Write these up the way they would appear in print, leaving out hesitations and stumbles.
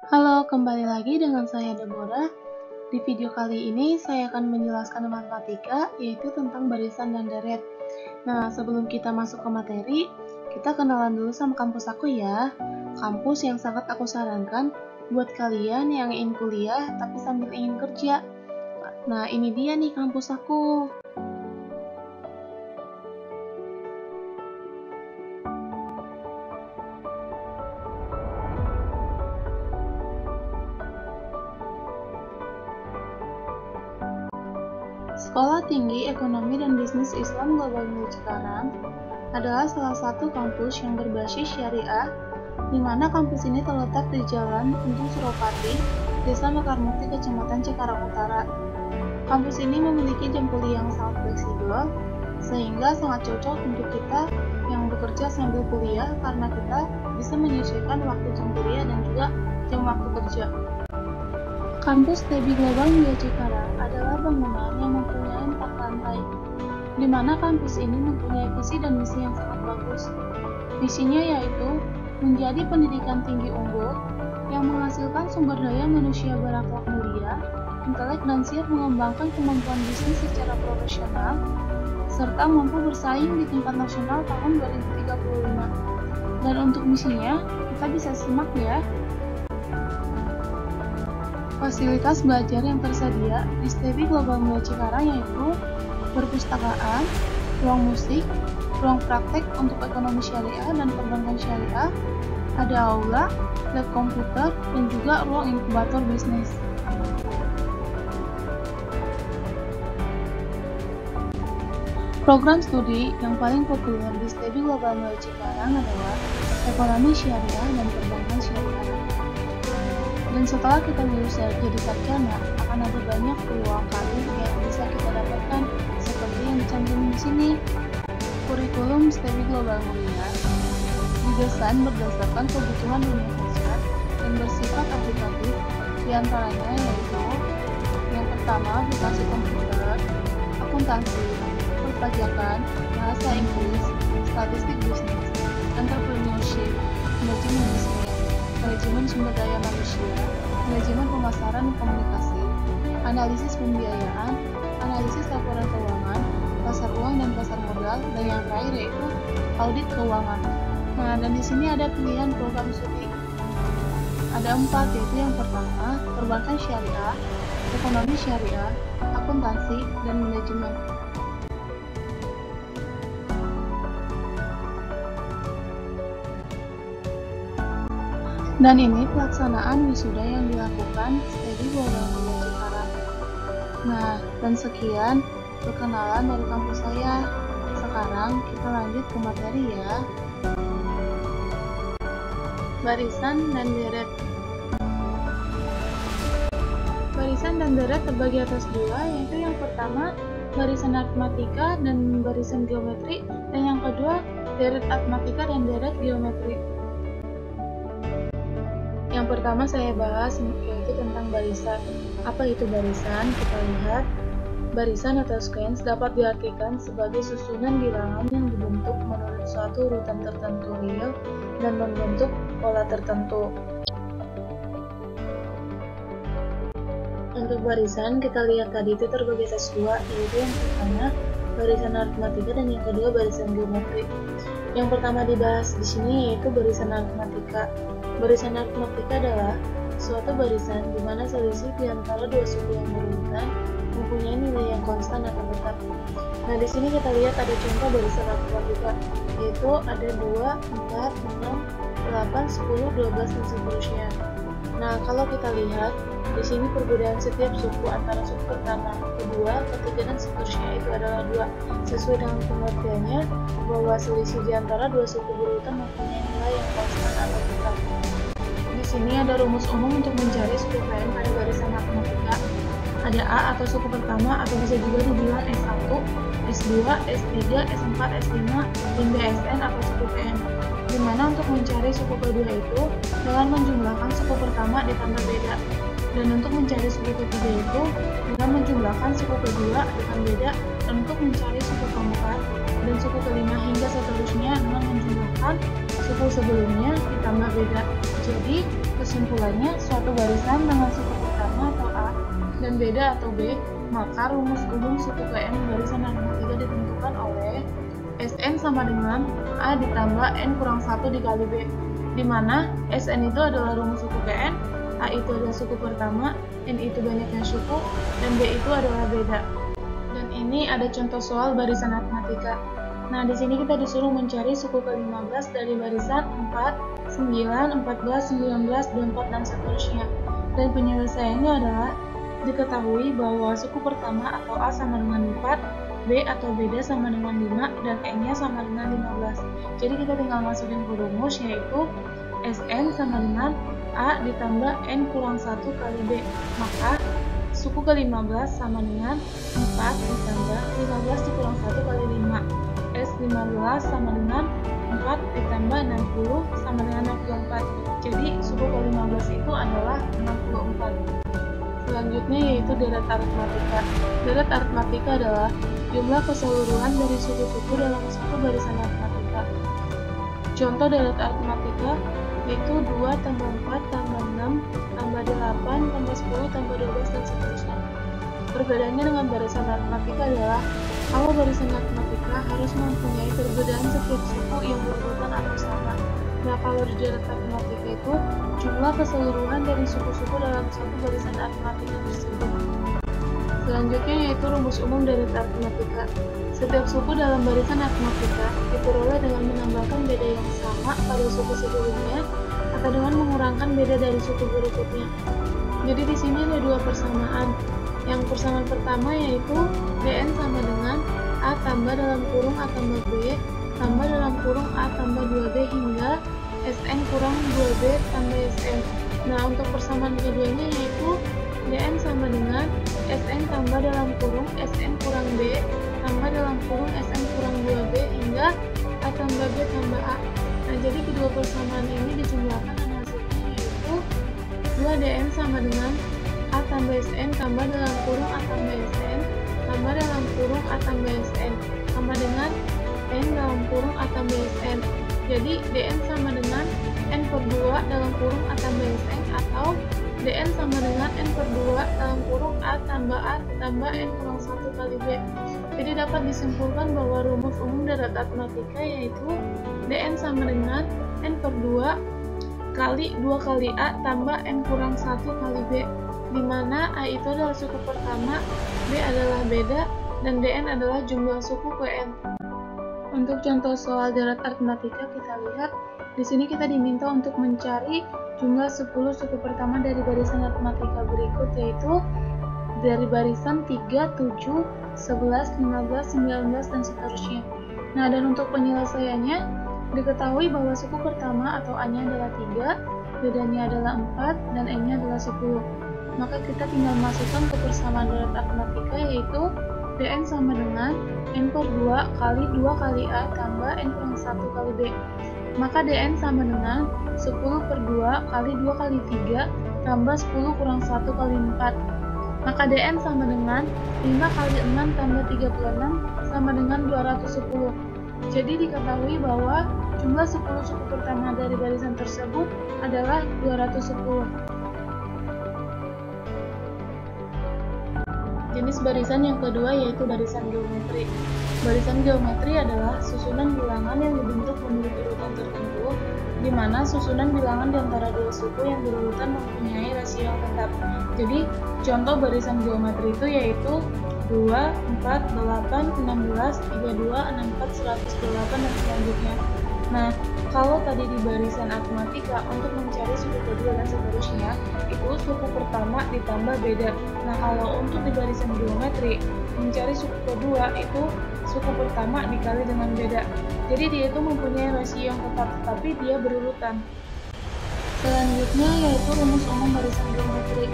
Halo, kembali lagi dengan saya Deborah. Di video kali ini saya akan menjelaskan matematika, yaitu tentang barisan dan deret. Nah, sebelum kita masuk ke materi, kita kenalan dulu sama kampus aku ya. Kampus yang sangat aku sarankan buat kalian yang ingin kuliah tapi sambil ingin kerja. Nah, ini dia nih kampus aku. Sekolah Tinggi Ekonomi dan Bisnis Islam Global Milik Cikarang adalah salah satu kampus yang berbasis syariah, di mana kampus ini terletak di Jalan Untung Suropati, Desa Mekarmukti, Kecamatan Cikarang Utara. Kampus ini memiliki jam kuliah yang sangat fleksibel, sehingga sangat cocok untuk kita yang bekerja sambil kuliah karena kita bisa menyesuaikan waktu jam kuliah dan juga jam waktu kerja. Kampus TB Global Mulia Cikarang adalah bangunan yang mempunyai 4 lantai, di mana kampus ini mempunyai visi dan misi yang sangat bagus. Visinya yaitu menjadi pendidikan tinggi unggul yang menghasilkan sumber daya manusia berakhlak mulia, intelek dan siap mengembangkan kemampuan bisnis secara profesional, serta mampu bersaing di tingkat nasional tahun 2035. Dan untuk misinya, kita bisa simak ya. Fasilitas belajar yang tersedia di STEBI Global Mulia Cikarang yaitu perpustakaan, ruang musik, ruang praktek untuk ekonomi syariah dan perbankan syariah, ada aula, lab komputer, dan juga ruang inkubator bisnis. Program studi yang paling populer di STEBI Global Mulia Cikarang adalah ekonomi syariah dan perbankan syariah. Dan setelah kita lulus jadi sarjana, akan ada banyak peluang karir yang bisa kita dapatkan, seperti yang dicantumin di sini. Kurikulum STEBI Global Mulia didesain berdasarkan kebutuhan dunia kerja dan bersifat aplikatif, diantaranya yaitu yang pertama aplikasi komputer, akuntansi, perpajakan, bahasa Inggris, statistik bisnis, entrepreneurship, manajemen bisnis, manajemen sumber daya manusia, manajemen pemasaran dan komunikasi, analisis pembiayaan, analisis laporan keuangan, pasar uang dan pasar modal, dan yang terakhir yaitu audit keuangan. Nah, dan di sini ada pilihan program studi. Ada 4, yaitu yang pertama, perbankan syariah, ekonomi syariah, akuntansi, dan manajemen. Dan ini pelaksanaan wisuda yang dilakukan STEBI Global Mulia Cikarang. Nah, dan sekian perkenalan dari kampus saya. Sekarang kita lanjut ke materi ya. Barisan dan deret. Barisan dan deret terbagi atas 2, yaitu yang pertama barisan aritmatika dan barisan geometri, dan yang kedua deret aritmatika dan deret geometri. Yang pertama saya bahas yaitu tentang barisan. Apa itu barisan? Kita lihat. Barisan atau sequence dapat diartikan sebagai susunan bilangan yang dibentuk menurut suatu urutan tertentu real dan membentuk pola tertentu. Untuk barisan kita lihat tadi itu terbagi atas 2, yaitu yang pertama barisan aritmatika dan yang kedua barisan geometri. Yang pertama dibahas di sini yaitu barisan aritmatika. Barisan aritmatika adalah suatu barisan di mana selisih di antara dua suku yang berurutan mempunyai nilai yang konstan atau tetap. Nah, di sini kita lihat ada contoh barisan aritmatika, yaitu ada 2, 4, 6, 8, 10, 12, dan seterusnya. Nah, kalau kita lihat di sini perbedaan setiap suku antara suku pertama, kedua, ketiga, dan seterusnya itu adalah 2. Sesuai dengan pengertiannya bahwa selisih di antara dua suku berurutan mempunyai nilai yang konstan atau tetap. Di sini ada rumus umum untuk mencari suku PN pada barisan aritmatika. Ada A atau suku pertama, atau bisa juga dibilang S1, S2, S3, S4, S5, dan BSN atau suku PN. Dimana untuk mencari suku kedua itu dengan menjumlahkan suku pertama ditambah beda, dan untuk mencari suku ketiga itu dengan menjumlahkan suku kedua dengan beda, dan untuk mencari suku keempat dan suku kelima hingga seterusnya dengan menjumlahkan suku sebelumnya ditambah beda. Jadi kesimpulannya, suatu barisan dengan suku pertama atau A dan beda atau B, maka rumus umum suku N barisan aritmatika ditentukan oleh Sn sama dengan A ditambah N kurang 1 dikali B, di mana Sn itu adalah rumus suku N, A itu adalah suku pertama, N itu banyaknya suku, dan B itu adalah beda. Dan ini ada contoh soal barisan aritmatika. Nah, di sini kita disuruh mencari suku ke-15 dari barisan 4, 9, 14, 19, 24, dan seterusnya. Dan penyelesaiannya adalah diketahui bahwa suku pertama atau A sama dengan 4, B atau beda sama dengan 5, dan N-nya sama dengan 15. Jadi kita tinggal masukin ke rumus, yaitu Sn sama dengan A ditambah N kurang 1 kali B. Maka suku ke-15 sama dengan 4 ditambah 15 dikurang 1 kali 5. S15 sama dengan 4 ditambah 60 sama dengan 64. Jadi suku ke-15 itu adalah 64. Selanjutnya yaitu deret aritmatika. Deret aritmatika adalah jumlah keseluruhan dari suku-suku dalam satu barisan aritmatika. Contoh deret aritmatika yaitu 2 tambah 4 tambah 6 tambah 8 tambah 10 tambah 12 dan seterusnya. Perbedaannya dengan barisan aritmatika adalah kalau barisan aritmatika harus mempunyai perbedaan setiap suku yang berurutan atau sama. Nah, kalau di deret aritmatika itu jumlah keseluruhan dari suku-suku dalam satu barisan aritmatika tersebut. Selanjutnya yaitu rumus umum deret aritmatika. Setiap suku dalam barisan aritmatika diperoleh dengan menambahkan beda yang sama pada suku sebelumnya atau dengan mengurangkan beda dari suku berikutnya. Jadi di sini ada dua persamaan. Yang persamaan pertama yaitu Dn sama dengan A tambah dalam kurung A tambah B tambah dalam kurung A tambah 2B hingga Sn kurang 2B tambah Sn. Nah, untuk persamaan keduanya yaitu Dn sama dengan Sn tambah dalam kurung Sn kurang B tambah dalam kurung Sn kurang 2B hingga A tambah B tambah A. Nah, jadi kedua persamaan ini dijumlahkan dan hasilnya yaitu 2Dn sama dengan A tambah Sn tambah dalam kurung A tambah Sn tambah dalam kurung A tambah Sn tambah dengan N dalam kurung A tambah Sn. Jadi Dn sama dengan N per 2 dalam kurung A tambah Sn atau Dn sama dengan N per 2 dalam kurung A tambah N kurang 1 kali B. Jadi dapat disimpulkan bahwa rumus umum deret aritmatika yaitu Dn sama dengan N per 2 kali 2 kali A tambah N kurang 1 kali B, di mana A itu adalah suku pertama, B adalah beda, dan Dn adalah jumlah suku N. Untuk contoh soal deret aritmatika kita lihat, di sini kita diminta untuk mencari jumlah 10 suku pertama dari barisan aritmatika berikut, yaitu dari barisan 3, 7, 11, 15, 19, dan seterusnya. Nah, dan untuk penyelesaiannya, diketahui bahwa suku pertama atau A-nya adalah 3, bedanya adalah 4, dan N-nya adalah 10. Maka kita tinggal masukkan ke persamaan deret aritmatika yaitu Dn sama dengan N per 2 kali 2 kali A tambah N kurang 1 kali B. Maka Dn sama dengan 10 per 2 kali 2 kali 3 tambah 10 kurang 1 kali 4. Maka Dn sama dengan 5 kali 6 tambah 36 sama dengan 210. Jadi diketahui bahwa jumlah 10 suku pertama dari barisan tersebut adalah 210. Jenis barisan yang kedua yaitu barisan geometri. Barisan geometri adalah susunan bilangan yang dibentuk menurut urutan tertentu, di mana susunan bilangan di antara dua suku yang berurutan mempunyai rasio yang tetap. Jadi, contoh barisan geometri itu yaitu 2, 4, 8, 16, 32, 64, 108, dan selanjutnya. Nah, kalau tadi di barisan aritmatika untuk mencari suku kedua dan seterusnya, itu suku pertama ditambah beda. Nah, kalau untuk di barisan geometri, mencari suku kedua itu suku pertama dikali dengan beda. Jadi dia itu mempunyai rasio yang tetap, tapi dia berurutan. Selanjutnya yaitu rumus umum barisan geometri.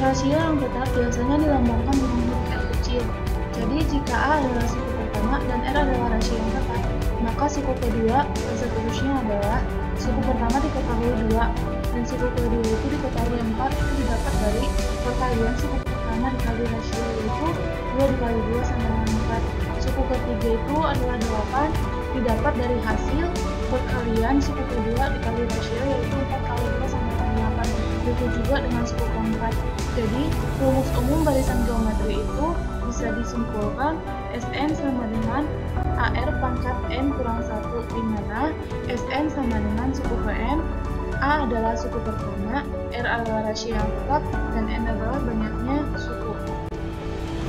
Rasio yang tetap biasanya dilambangkan dengan huruf L kecil. Jadi jika A adalah suku pertama dan R adalah rasio yang tetap, maka suku kedua dan seterusnya adalah suku pertama diketahui 2 dan suku kedua itu diketahui 4. Itu didapat dari perkalian suku pertama dikali rasio, yaitu 2 dikali 2 sama dengan 4. suku ketiga itu adalah 8 didapat dari hasil perkalian suku kedua dikali rasio, yaitu 4 kali 2 sama dengan 8. Begitu juga dengan suku keempat. Jadi rumus umum barisan geometri itu bisa disimpulkan Sn sama dengan AR pangkat N kurang 1, di mana Sn sama dengan suku Pn, A adalah suku pertama, R adalah rasio yang tetap, dan N adalah banyaknya suku.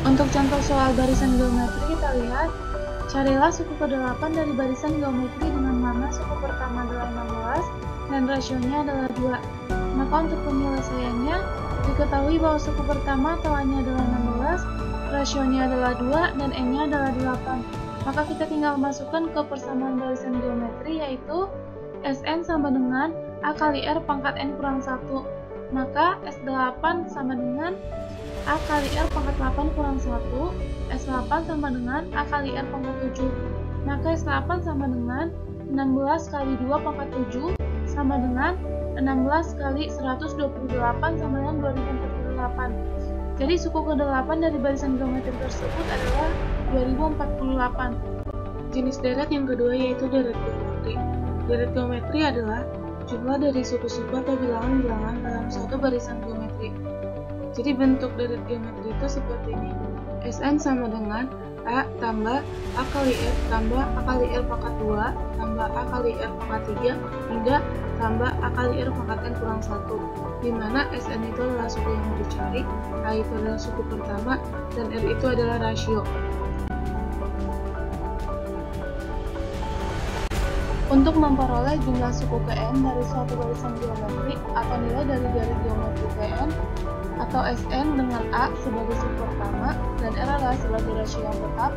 Untuk contoh soal barisan geometri, kita lihat, carilah suku ke-8 dari barisan geometri dengan mana suku pertama adalah 16 dan rasionya adalah 2. Maka untuk penyelesaiannya, diketahui bahwa suku pertama atau A-nya adalah 16, rasionya adalah 2, dan N-nya adalah 8. Maka kita tinggal masukkan ke persamaan barisan geometri, yaitu Sn sama dengan A kali R pangkat N kurang 1. Maka S8 sama dengan A kali R pangkat 8 kurang 1. S8 sama dengan A kali R pangkat 7. Maka S8 sama dengan 16 kali 2 pangkat 7 sama dengan 16 kali 128 sama dengan 2048. Jadi suku ke-8 dari barisan geometri tersebut adalah 2048. Jenis deret yang kedua yaitu deret geometri. Deret geometri adalah jumlah dari suku-suku atau bilangan-bilangan dalam suatu barisan geometri. Jadi bentuk deret geometri itu seperti ini. Sn sama dengan A tambah A kali R tambah A kali R pangkat 2 tambah A kali R pangkat 3 hingga tambah A kali R pangkat N kurang 1, di mana Sn itu adalah suku yang mau dicari, A itu adalah suku pertama, dan R itu adalah rasio. Untuk memperoleh jumlah suku Kn dari suatu barisan geometri atau nilai dari deret geometri Kn atau Sn dengan A sebagai suku pertama dan R adalah sebagai rasio yang tetap,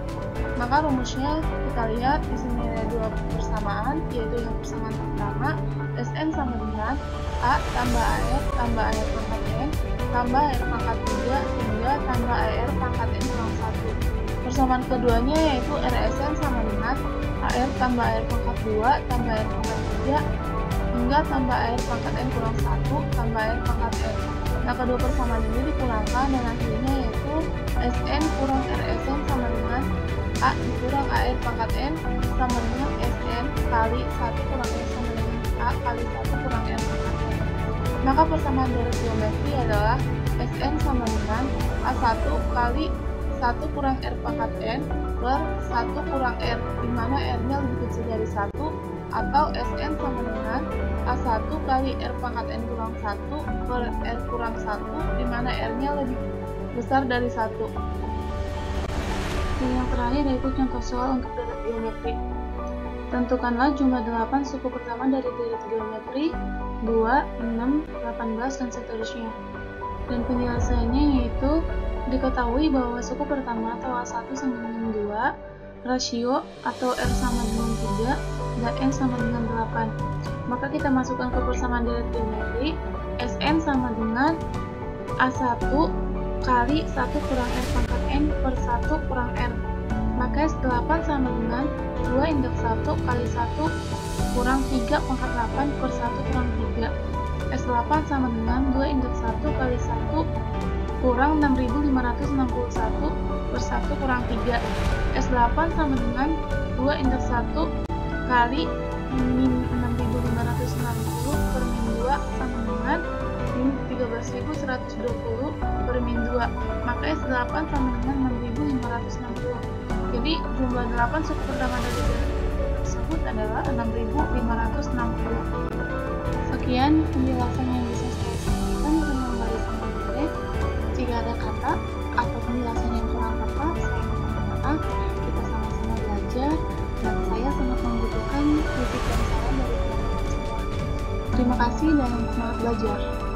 maka rumusnya kita lihat di sini ada dua persamaan, yaitu yang persamaan pertama Sn sama dengan A tambah AR tambah AR pangkat N tambah AR pangkat 3 hingga tambah AR pangkat N kurang 1. Persamaan keduanya yaitu Rsn sama dengan AR tambah AR pangkat 2 tambah AR pangkat 3 hingga tambah AR pangkat N kurang 1 tambah AR pangkat N. Nah, kedua persamaan ini dipulangkan dan hasilnya yaitu Sn kurang Rsn sama dengan A dikurang AR pangkat N sama dengan Sn kali 1 kurang R sama dengan A kali 1 kurang R pangkat N. Maka persamaan deret geometri adalah Sn sama dengan A1 kali 1 kurang R pangkat N per 1 kurang R, di mana R-nya lebih kecil dari 1, atau Sn sama dengan A1 kali R pangkat N kurang 1 per R kurang 1, di mana R-nya lebih besar dari 1. Dan yang terakhir yaitu contoh soal untuk deret geometri. Tentukanlah jumlah 8 suku pertama dari deret geometri 2, 6, 18, dan seterusnya. Dan penyelesaiannya yaitu diketahui bahwa suku pertama atau A1 sama dengan 2, rasio atau R sama dengan 3, dan N sama dengan 8. Maka kita masukkan ke persamaan deret geometri, Sn sama dengan A1 kali 1 kurang R pangkat N per 1 kurang R. Maka S8 sama dengan 2 indeks 1 kali 1 kurang 3 pangkat 8 per 1 kurang 3. S8 sama dengan 2 indeks 1 kali 1 kurang 6561 per 1 kurang 3. S8 sama dengan 2 indeks 1 kali min 6560 per min 2 sama dengan min 13120 per min 2. Maka S8 sama dengan 6560. Jadi jumlah 8 suku pertama dari deret tersebut adalah 6560. Sekian penjelasan yang bisa saya sampaikan tentang barisan geometri. Jika ada kata atau penjelasan yang kurang tepat, saya mohon maaf. Kita sama-sama belajar dan saya sangat membutuhkan kritik dan saran dari teman-teman semua. Terima kasih dan semangat belajar.